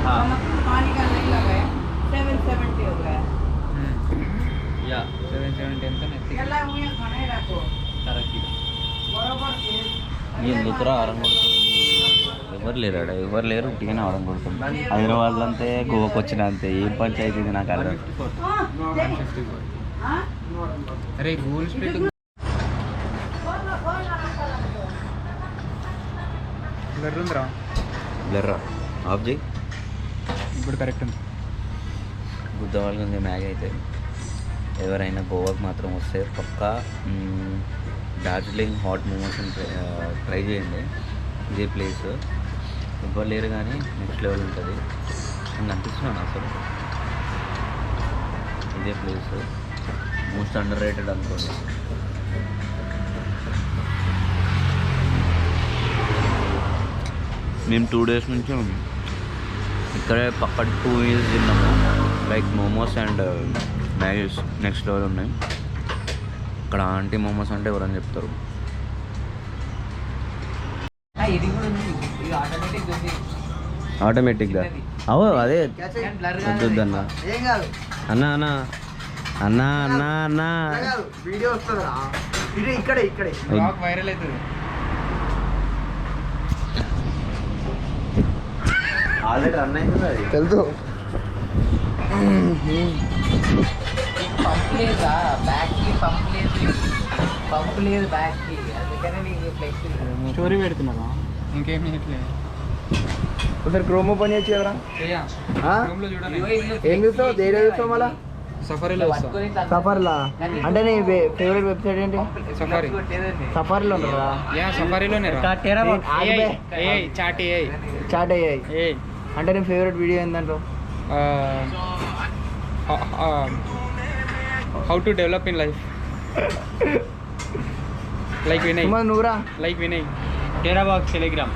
पानी का नहीं लगा है 770 हो गया या 770 ఎంత నెత్తి चला हुए खाने रखो కరెక్ట్ बराबर के ఎందుకురా ఆరం కొడుతుంది ఎవరు లేరాడ ఎవరు లేరు ఉట్టిగానే ఆరం కొడుతుంది హైదరాబాద్లో అంతే గోవాకి వచ్చిన అంతే ఏం పంచాయతీ ఇది నాకు అర్థం 154 हां అరే గూగుల్ స్ప్లిట్ బ్లర్ ఉందిరా బ్లర్రా ఆఫ్ చేయి ఇప్పుడు కరెక్ట్ ఉంది బుద్ధ వాళ్ళకి మ్యాగ్ అయితే ఎవరైనా గోవాకి మాత్రం వస్తే పక్కా డార్జిలింగ్ హాట్ మోమోస్ ట్రై చేయండి ఇదే ప్లేస్ ఎవ్వరు లేరు కానీ నెక్స్ట్ లెవెల్ ఉంటుంది నేను అనిపిస్తున్నాను అసలు ఇదే ప్లేస్ మోస్ట్ అండర్ రేటెడ్ అనుకోండి మేము 2 days నుంచి ఇక్కడే పక్క 2 meals తిన్నాము like momos and Maggie's next level ఉన్నాయి ఇక్కడ ఆంటీ మోమోస్ అంటే ఎవరని చెప్తారు ఆటోమేటిక్గా అవో అదే వద్దన్న అన్నా అన్నా అన్నా అన్నా అన్నా వీడియో వస్తుందా ఇక్కడే బ్లాగ్ వైరల్ అవుతుంది ఆల్రెడీ రన్ అవుతుంది అది తెలుసు పంప్ లేదా బ్యాక్కి పంప్ లేదు బ్యాక్కి అందుకనే నీకు ఫ్లెక్స్ స్టోరీ పెడుతున్నావా ఇంకేం చేయట్లేదు ఒకసారి క్రోమ్ ఓపెన్ చేయొచ్చు కదరా రూమ్లో చూడాలి ఏం చూస్తావు దేని చూస్తావు మళ్ళా సఫారీలో వస్తా సఫారీలా అంటే నీ ఫేవరెట్ వెబ్సైట్ ఏంటి సఫారీ సఫారీలో ఉంటారా యా సఫారీలోనే రా ఏఐ చాట్ ఏఐ చాట్ అయ్యాయి ఏఐ అంటే నీ ఫేవరెట్ వీడియో ఏంటంటో how to develop in life like Vinay నువ్వురా like Vinay TeraBox Telegram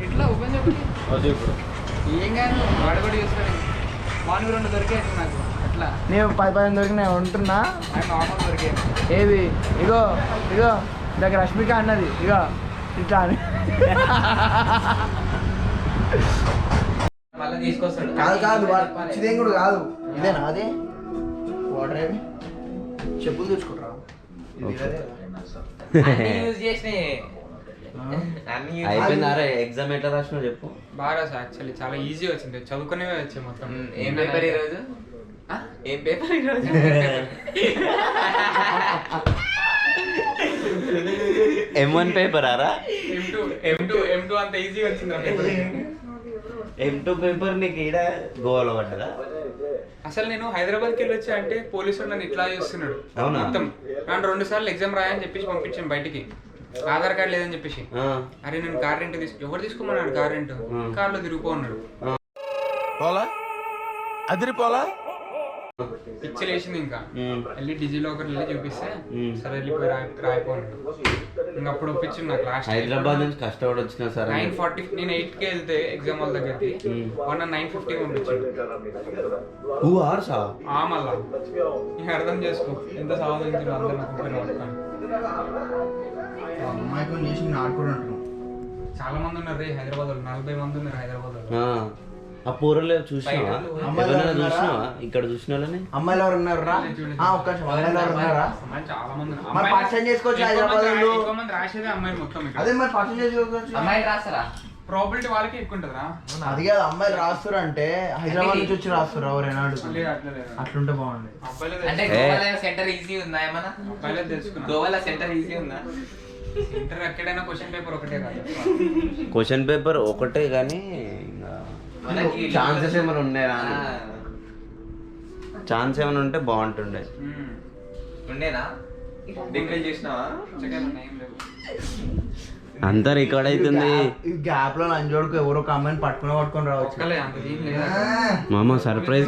ఇట్లా ఓపెన్ చెప్పండి ఏం కాదు వాడు కూడా చూస్తాను మార్నింగ్ 2 దొరికాయి నాకు అట్లా నేను 10 దొరికినా ఉంటున్నా ఆయన నార్మల్ దొరికాయి ఏవి ఇగో దగ్గర రష్మిక అన్నది ఇగో ఇట్లా అని మళ్ళీ తీసుకొస్తాడు కాదు ఇదేం కూడా కాదు ఇదేనా అది వాటర్ ఏమి చెప్పులు తెచ్చుకుంటారా యూజ్ చేసినాయి అయిపోయిందారా ఎగ్జామ్ ఎట్లా రాసినావు చెప్పు బాగా రాసా యాక్చువల్లీ చాలా ఈజీ వచ్చింది చదువుకునే వచ్చాయి మొత్తం ఏం పేపర్ ఈరోజు ఏం పేపర్ ఈరోజు M1 పేపర్ ఆరా M2 అంత ఈజీ వచ్చింది M2 పేపర్ నీకు ఈడ గోవాలో పడ్డదా అసలు నేను హైదరాబాద్కి వెళ్ళి వచ్చా అంటే పోలీసులు నన్ను ఇట్లా చేస్తున్నాడు అవునా? మొత్తం నన్ను 2 సార్లు ఎగ్జామ్ రాయని చెప్పేసి పంపించాను బయటికి ఆధార్ కార్డు లేదని చెప్పేసి అరే నేను కార్ రెంట్ ఎవరు తీసుకోమన్నాడు కార్ రెంట్ కార్లో తిరిగిపో అన్నాడు పోలా అదిరిపోలా పిచ్చి లేచింది ఇంకా వెళ్ళి డిజిలాకర్ వెళ్ళి చూపిస్తే సరే వెళ్ళిపోయి రాయిపోన్నాడు ఇంకా అప్పుడు ఒప్పించింది నాకు లాస్ట్ హైదరాబాద్ నుంచి కష్టపడి వచ్చినా సార్ 9:40 నేను 8కి వెళ్తే ఎగ్జామ్ వాళ్ళ దగ్గరికి 9:50 పంపించాడు 2 hours మళ్ళా ఇక అర్థం చేసుకో ఎంత సాధించారు అందరు నాకు పట్టుకొని అమ్మాయితో చేసి నాకు కూడా అంటున్నాను చాలా మంది ఉన్నారు రే హైదరాబాద్ వాళ్ళు 40 మంది ఉన్నారు హైదరాబాద్ వాళ్ళు ఆ పూరలో చూసినావా ఎవరైనా చూసినావా ఇక్కడ చూసిన వాళ్ళని అమ్మాయిలు ఎవరు ఉన్నారు రా ఒక్క నిమిషం అమ్మాయిలు ఎవరు ఉన్నారా అమ్మాయిలు చాలా మంది ఉన్నారు మరి పరిచయం చేసుకోవచ్చు హైదరాబాద్ లో ఎక్కువ మంది రాసేదే అమ్మాయిలు మొత్తం ఇక్కడ అదే మరి పరిచయం చేసుకోవచ్చు అమ్మాయిలు రాస్తారా ప్రాబిలిటీ వాళ్ళకి ఎక్కువ ఉంటుందా అది కాదు అమ్మాయిలు రాస్తారు అంటే హైదరాబాద్ నుంచి వచ్చి రాస్తారు ఎవరైనా లేదు అట్లా లేదు అట్లుంటే బాగుంది అబ్బాయిలే అంటే గోవాలో సెంటర్ ఈజీ ఉందా ఏమన్నా అబ్బాయిలే తెలుసుకున్నా గోవాలో సెంటర్ ఈజీ ఉందా ఇంటర్ ఎక్కడైనా క్వశ్చన్ పేపర్ ఒకటే కాదు క్వశ్చన్ పేపర్ ఒకటే కానీ ఛాన్సెస్ ఏమైనా ఉన్నాయా ఛాన్స్ ఏమైనా ఉంటే బాగుంటుండే ఉండేనా డిగ్రీ చేసినావా ఏం లేవు అంతా రికార్డ్ అవుతుంది ఈ గ్యాప్ లో నంజోడుకు ఎవరో ఒక అమ్మాయిని పట్టుకుని రావచ్చు ఒక్కలే అంత ఏం లేదా మామ సర్ప్రైజ్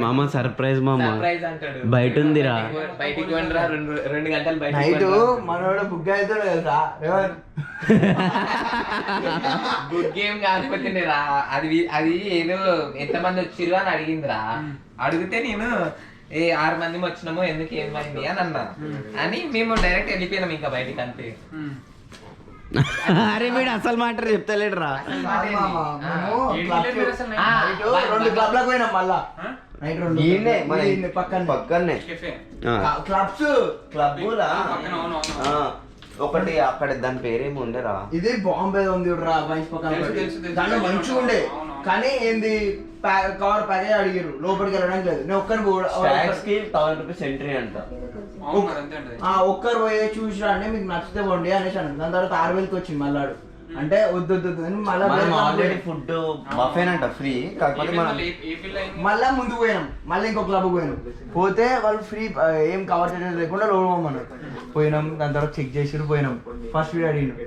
మామ సర్ప్రైజ్ మామ సర్ప్రైజ్ అంటాడు బయట ఉందిరా బయటికి వండరా 2 గంటలు బయటికి నైట్ మనోడు బుక్ అవుతాడు తెలుసా గుడ్ గేమ్ కాకపోతే అది ఏదో ఎంతమంది వచ్చిర్రు అని అడిగిందిరా అడిగితే నేను 6 మంది వచ్చినామో ఎందుకు ఏమైంది అని అన్నా అని మేము డైరెక్ట్ వెళ్ళిపోయినాం ఇంకా బయటికి అంతే అరే వీడు అసలు మాట చెప్తలేడు రా. రెండు క్లబ్లకు పోయినాం మళ్ళా నైట్ రెండు పక్కనే క్లబ్స్ ఒకటి అక్కడ దాని పేరేమో ఉండేరా. ఇది బాంబే ఉంది రా వైస్ పక్కన దాంట్లో మంచిగా ఉండే కానీ ఏంది కవర్ ప్యాకేజ్ అడిగారు లోపలికి వెళ్ళడానికి లేదు. నేను ఒక్కరు ₹1000 ఎంట్రీ అంట. ఒక్కరు పోయే చూసిరా అంటే మీకు నచ్చితే పోండి అనేసి అన్నాడు. దాని తర్వాత 6000కి వచ్చింది మళ్ళాడు అంటే వద్దు ఆల్రెడీ ఫుడ్ బఫేనంట ఫ్రీ. కాకపోతే మనం మళ్ళా ముందుకు పోయినాం మళ్ళీ ఇంకో క్లబ్ పోయినాం. పోతే వాళ్ళు ఫ్రీ ఏం కవర్ చేయడం లేకుండా లోడ్ పోమన్నారు. పోయినాం దాని తర్వాత చెక్ చేసి పోయినాం. ఫస్ట్ వీడియో అడిగినాం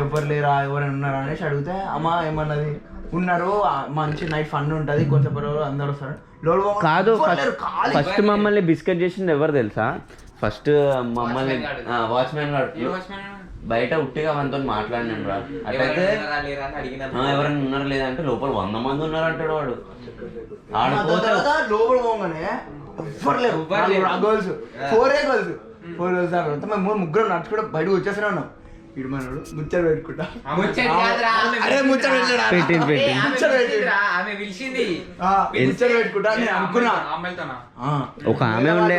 ఎవరు లేరా ఎవరైనా ఉన్నారా అనేసి అడిగితే అమ్మ ఏమన్నది ఉన్నారు మంచి నైట్ ఫన్ ఉంటుంది కొంచెం అందరూ వస్తారు. లోడ్ కాదు ఫస్ట్ మమ్మల్ని బిస్కెట్ చేసింది ఎవరు తెలుసా? ఫస్ట్ మమ్మల్ని వాచ్మెన్ గారు బయట ఉట్టిగా మనతో మాట్లాడినాడు రా. అట్లయితే ఎవరైనా ఉన్నారు లేదంటే లోపల 100 మంది ఉన్నారు అంటాడు వాడు. లోపల పోగానే ఎవ్వరు లేరు. గర్ల్స్ 4 గర్ల్స్ తర్వాత మేము ముగ్గురు నడుచుకుంటే బయటకు వచ్చేస్తూనే ఉన్నాం. ఇడు మనోడు ముచ్చట పెట్టుకుంటా పెట్టుకుంటా నేను అనుకున్నా. ఒక ఆమె ఉండే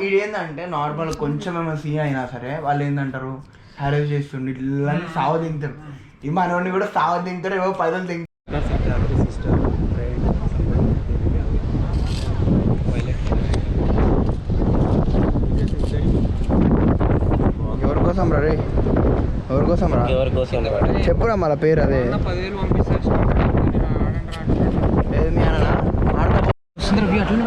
ఇది ఏంటంటే నార్మల్ కొంచెం ఏమైనా సీన్ అయినా సరే వాళ్ళు ఏంటంటారు హ్యారేజ్ చేస్తుండే ఇట్లా సావ దింగుతారు. ఈ మనోడిని కూడా సావ దింగుతారు ఏవో పైదలు దింగుతారు. ఎవరి కోసం రా రే ఎవరి కోసం రా చెప్పురా మళ్ళీ పేరు అదే మీ అన్న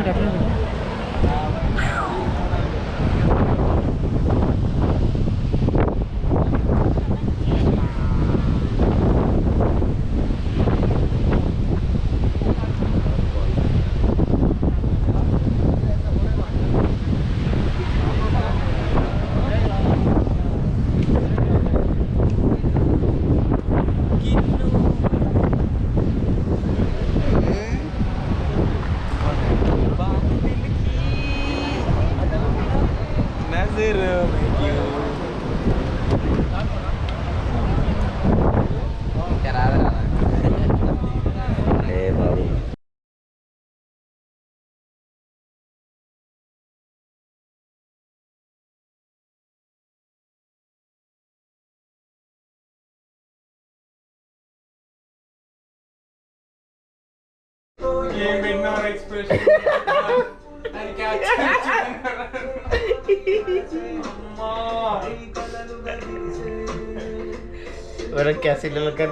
कैसे का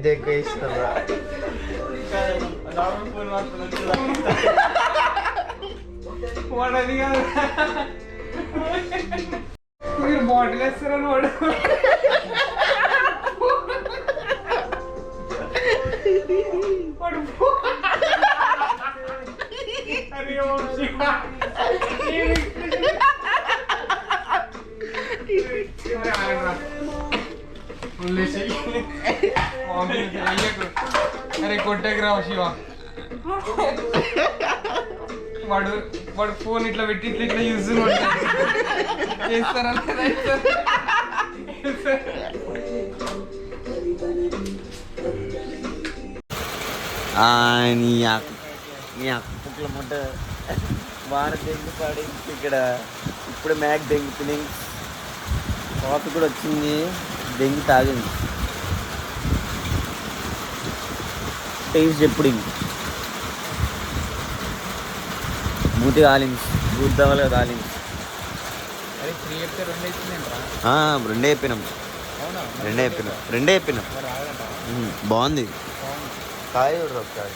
देखो इस तरह బాటిల్ వేస్తారని వాడు అరే కొట్టేకి రావు శివ. వాడు ఫోన్ ఇట్లా పెట్టి ఇట్లా యూజ్ చేస్తారా నీ అక్కల ముట్ట వాన దెంగి పడి ఇక్కడ ఇప్పుడు మ్యాక్ దెంగి కాఫీ కూడా వచ్చింది దెంగి తాగింది. టేస్ట్ ఎప్పుడు మూతి కాలింది గుద్దవలు కాలింది. రెండే చెప్పినాం బాగుంది. కాయ ఒకసారి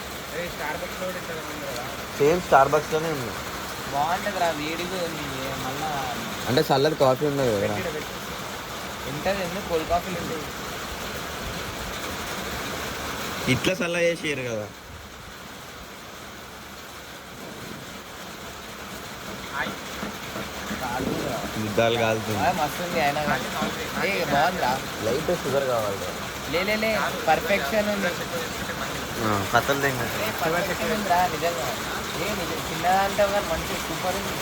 సేమ్ స్టార్ బక్స్ లోనే ఉంది బాగుంటుంది రా వేడిగా మళ్ళా అంటే చల్లది కాఫీ ఉండదు కదా ఉంటుంది ఎందుకు కోల్డ్ కాఫీలు ఉంటాయి ఇట్లా చల్ల చేసారు కదా. యుద్ధాలు కాలుతుంది మస్తుంది అయినా బాగుందిరా. లైట్ షుగర్ కావాలి లే పర్ఫెక్షన్ ఉంది కథలు పర్ఫెక్షన్ ఉందిరా నిజంగా. చిన్నదంటే ఒక మంచి సూపర్ ఉంది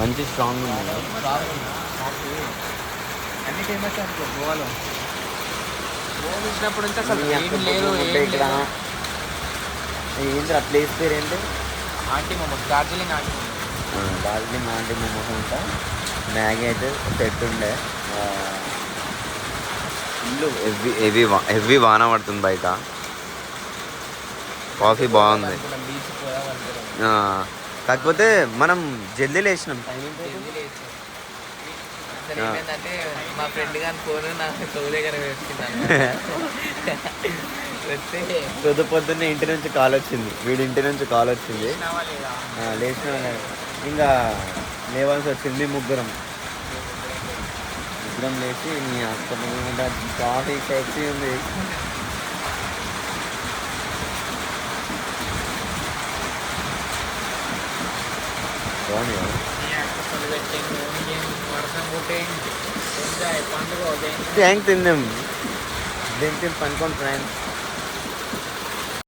మంచి స్ట్రాంగ్ ఉంది. అన్ని ఫేమస్ అనుకో గోవాలో. గోవా చూసినప్పుడు నుంచి అసలు ఈ ఏం అక్క లేదు బొమ్మ ఏం ఇక్కడ లేదు. ఏంటి ఆ ప్లేస్ పేరు ఏంటి? Aunty momos, Darjeeling aunty momos. Darjeeling aunty momos అంట. మ్యాగీ అయితే సెట్ ఉండే. ఇల్లు హెవీ వాన పడుతుంది బయట. కాఫీ బాగుంది. బీచ్ పోదాం అనుకున్నాం. కాకపోతే మనం జల్దీ లేచినాం. అసలు ఏమైందంటే మా ఫ్రెండ్ గారి ఫోన్ నాకు చెవు దగ్గర వేసుకున్నాను. వస్తే పొద్దున్నే ఇంటి నుంచి కాల్ వచ్చింది, వీడి ఇంటి నుంచి కాల్ వచ్చింది. లేచిన ఇంకా లేవాల్సి వచ్చింది. ముగ్గురం లేచి నీ అక్క కాఫీ సెక్సీ ఉంది. బాగుంది కదా. వర్షం పుట్టే ఎంజాయ్ పండుగ. థ్యాంక్ తిందాం. దీనికి పనుకోండి ఫ్రెండ్స్.